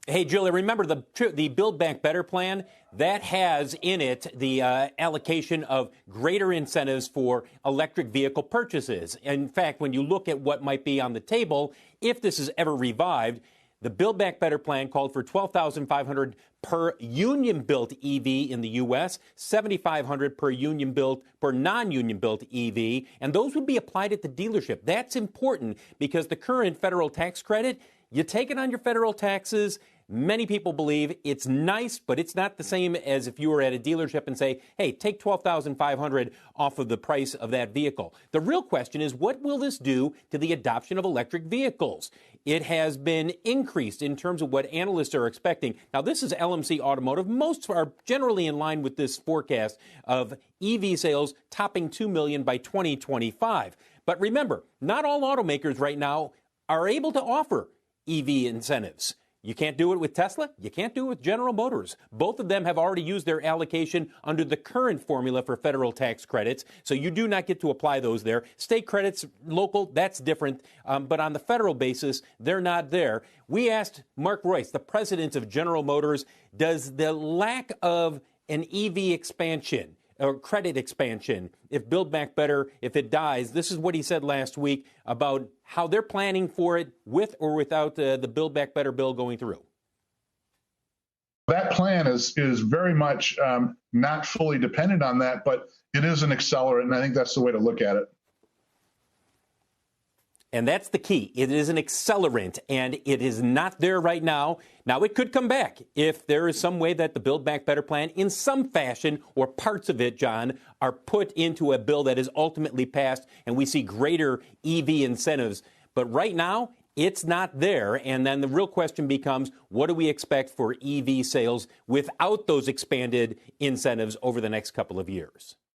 Hey, Julia, remember the Build Back Better plan? That has in it the allocation of greater incentives for electric vehicle purchases. In fact, when you look at what might be on the table, if this is ever revived, the Build Back Better plan called for $12,500 per union-built EV in the U.S., $7,500 per non-union-built EV, and those would be applied at the dealership. That's important because the current federal tax credit, you take it on your federal taxes. Many people believe it's nice, but it's not the same as if you were at a dealership and say, hey, take $12,500 off of the price of that vehicle. The real question is, what will this do to the adoption of electric vehicles? It has been increased in terms of what analysts are expecting. Now, this is LMC Automotive. Most are generally in line with this forecast of EV sales topping 2 million by 2025. But remember, not all automakers right now are able to offer EV incentives. You can't do it with Tesla. You can't do it with General Motors. Both of them have already used their allocation under the current formula for federal tax credits, so you do not get to apply those there. State credits, local, that's different, but on the federal basis, they're not there. We asked Mark Royce, the president of General Motors, does the lack of an EV expansion or credit expansion, if Build Back Better, if it dies, this is what he said last week about how they're planning for it with or without the Build Back Better bill going through. That plan is very much not fully dependent on that, but it is an accelerant, and I think that's the way to look at it. And that's the key. It is an accelerant, and it is not there right now. Now, it could come back if there is some way that the Build Back Better plan, in some fashion, or parts of it, John, are put into a bill that is ultimately passed, and we see greater EV incentives. But right now, it's not there. And then the real question becomes, what do we expect for EV sales without those expanded incentives over the next couple of years?